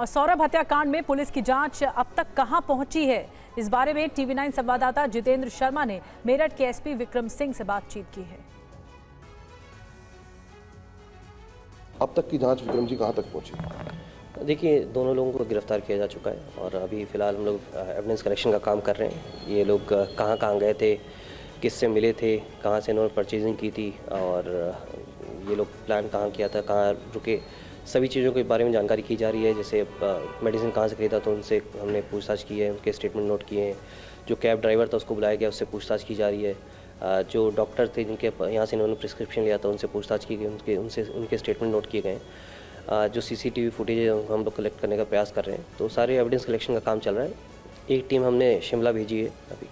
और सौरभ हत्याकांड में पुलिस की जांच अब तक कहां पहुंची है, इस बारे में टीवी9 संवाददाता जितेंद्र शर्मा ने मेरठ के एसपी विक्रम सिंह से बातचीत की है। अब तक की जांच विक्रम जी कहां तक पहुंची? देखिए, दोनों लोगों को गिरफ्तार किया जा चुका है और अभी फ़िलहाल हम लोग एविडेंस कलेक्शन का काम कर रहे हैं। ये लोग कहाँ गए थे, किससे मिले थे, कहाँ से इन्होंने परचेजिंग की थी और ये लोग प्लान कहाँ किया था, कहाँ रुके, सभी चीज़ों के बारे में जानकारी की जा रही है। जैसे मेडिसिन कहाँ से खरीदा तो उनसे हमने पूछताछ की है, उनके स्टेटमेंट नोट किए हैं। जो कैब ड्राइवर था उसको बुलाया गया, उससे पूछताछ की जा रही है। जो डॉक्टर थे जिनके यहाँ से इन्होंने प्रिस्क्रिप्शन लिया था उनसे पूछताछ की गई, उनके स्टेटमेंट नोट किए गए। जो सीसीटीवी फुटेज हम लोग कलेक्ट करने का प्रयास कर रहे हैं, तो सारे एविडेंस कलेक्शन का काम चल रहा है। एक टीम हमने शिमला भेजी है अभी,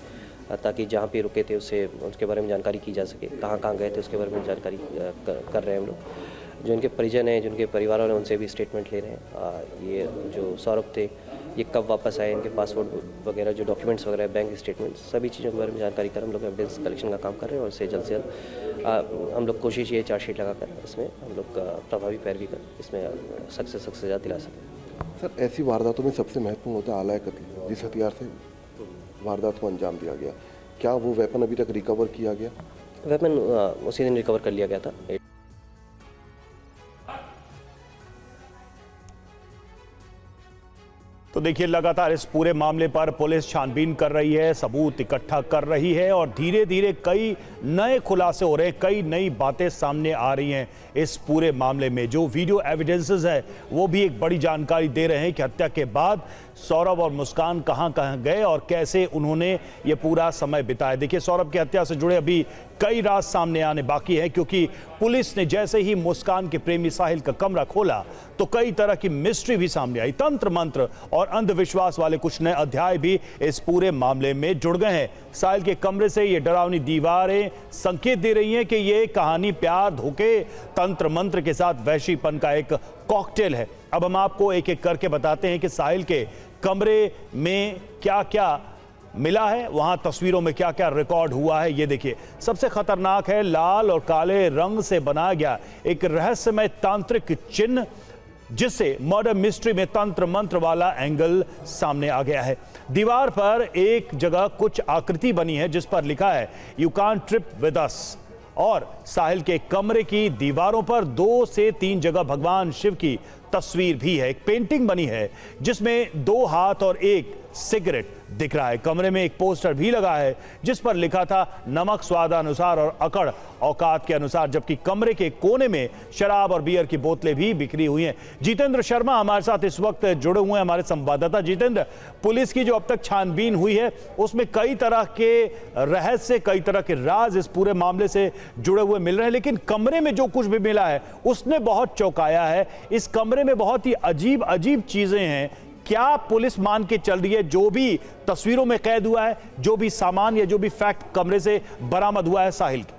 ताकि जहाँ पे रुके थे उसके बारे में जानकारी की जा सके, कहाँ गए थे उसके बारे में जानकारी कर रहे हैं हम लोग। जो इनके परिजन हैं, जिनके परिवार वाले, उनसे भी स्टेटमेंट ले रहे हैं। ये जो सौरभ थे ये कब वापस आए, इनके पासपोर्ट वगैरह, जो डॉक्यूमेंट्स वगैरह, बैंक स्टेटमेंट, सभी चीज़ों के बारे में जानकारी कर हम लोग एविडेंस कलेक्शन का काम कर रहे हैं और इससे जल्द से जल्द हम लोग कोशिश ये चार्जशीट लगाकर इसमें हम लोग प्रभावी पैरवी कर इसमें सख्त से सख्त सजा दिला सकें। सर, ऐसी वारदातों में सबसे महत्वपूर्ण होता है आला कत्ल। जिस हथियार से वारदात को अंजाम दिया गया, क्या वो वेपन अभी तक रिकवर किया गया? वेपन उसी दिन रिकवर कर लिया गया था। तो देखिए, लगातार इस पूरे मामले पर पुलिस छानबीन कर रही है, सबूत इकट्ठा कर रही है और धीरे धीरे कई नए खुलासे हो रहे हैं, कई नई बातें सामने आ रही हैं। इस पूरे मामले में जो वीडियो एविडेंसेस है वो भी एक बड़ी जानकारी दे रहे हैं कि हत्या के बाद सौरभ और मुस्कान कहां गए और कैसे उन्होंने ये पूरा समय बिताया। देखिए, सौरभ की हत्या से जुड़े अभी कई राज सामने आने बाकी है, क्योंकि पुलिस ने जैसे ही मुस्कान के प्रेमी साहिल का कमरा खोला तो कई तरह की मिस्ट्री भी सामने आई। तंत्र मंत्र और अंधविश्वास वाले कुछ नए अध्याय भी इस पूरे मामले में जुड़ गए हैं। साहिल के कमरे से ये डरावनी दीवारें संकेत दे रही हैं कि ये कहानी प्यार, धोखे, तंत्र मंत्र के साथ वहशीपन का एक कॉकटेल है। अब हम आपको एक एक करके बताते हैं कि साहिल के कमरे में क्या क्या मिला है, वहां तस्वीरों में क्या क्या रिकॉर्ड हुआ है। ये देखिए, सबसे खतरनाक है लाल और काले रंग से बनाया गया एक रहस्यमय तांत्रिक चिन्ह, जिससे मर्डर मिस्ट्री में तंत्र मंत्र वाला एंगल सामने आ गया है। दीवार पर एक जगह कुछ आकृति बनी है जिस पर लिखा है you can't trip with us, और साहिल के कमरे की दीवारों पर 2 से 3 जगह भगवान शिव की तस्वीर भी है। एक पेंटिंग बनी है जिसमें 2 हाथ और एक सिगरेट दिख रहा है। कमरे में एक पोस्टर भी लगा है जिस पर लिखा था नमक स्वादानुसार और अकड़ औकात के अनुसार, जबकि कमरे के कोने में शराब और बियर की बोतलें भी बिखरी हुई हैं। जितेंद्र शर्मा हमारे साथ इस वक्त जुड़े हुए हैं, हमारे संवाददाता। जितेंद्र, पुलिस की जो अब तक छानबीन हुई है उसमें कई तरह के रहस्य, कई तरह के राज इस पूरे मामले से जुड़े हुए मिल रहे हैं, लेकिन कमरे में जो कुछ भी मिला है उसने बहुत चौंकाया है। इस कमरे में बहुत ही अजीब अजीब चीजें हैं। क्या पुलिस मान के चल रही है जो भी तस्वीरों में कैद हुआ है, जो भी सामान या जो भी फैक्ट कमरे से बरामद हुआ है साहिल के?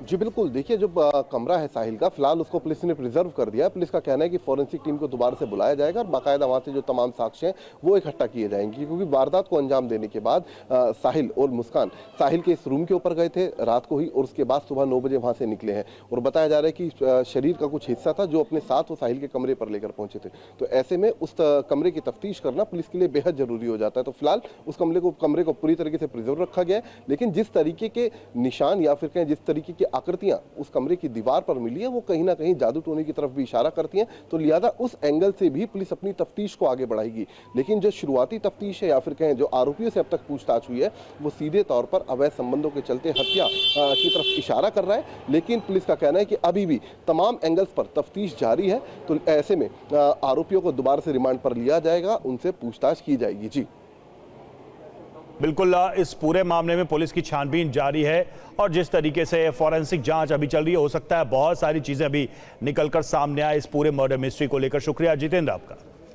जी बिल्कुल, देखिए, जो कमरा है साहिल का, फिलहाल उसको पुलिस ने प्रिजर्व कर दिया है। पुलिस का कहना है कि फॉरेंसिक टीम को दोबारा से बुलाया जाएगा और बाकायदा वहाँ से जो तमाम साक्ष्य हैं वो इकट्ठा किए जाएंगे, क्योंकि वारदात को अंजाम देने के बाद साहिल और मुस्कान साहिल के इस रूम के ऊपर गए थे रात को ही, और उसके बाद सुबह 9 बजे वहाँ से निकले हैं। और बताया जा रहा है कि शरीर का कुछ हिस्सा था जो अपने साथ वो साहिल के कमरे पर लेकर पहुंचे थे। तो ऐसे में उस कमरे की तफ्तीश करना पुलिस के लिए बेहद जरूरी हो जाता है। तो फिलहाल उस कमरे को पूरी तरीके से प्रिजर्व रखा गया है, लेकिन जिस तरीके के निशान या फिर कहें जिस तरीके की आकृतियां उस कमरे की दीवार पर मिली है वो कहीं ना कहीं जादू टोने की तरफ भी इशारा करती हैं। तो लिहाजा उस एंगल से भी पुलिस अपनी तफ्तीश को आगे बढ़ाएगी। लेकिन जो शुरुआती तफ्तीश है या फिर कहें जो आरोपियों से अब तक पूछताछ हुई है वो सीधे तौर पर अवैध संबंधों के चलते हत्या की तरफ इशारा कर रहा है। लेकिन पुलिस का कहना है कि अभी भी तमाम एंगल्स पर तफ्तीश जारी है। तो ऐसे में आरोपियों को दोबारा से रिमांड पर लिया जाएगा, उनसे पूछताछ की जाएगी। जी बिल्कुल, इस पूरे मामले में पुलिस की छानबीन जारी है और जिस तरीके से फॉरेंसिक जांच अभी चल रही है, हो सकता है बहुत सारी चीजें अभी निकलकर सामने आए इस पूरे मर्डर मिस्ट्री को लेकर। शुक्रिया जितेंद्र आपका।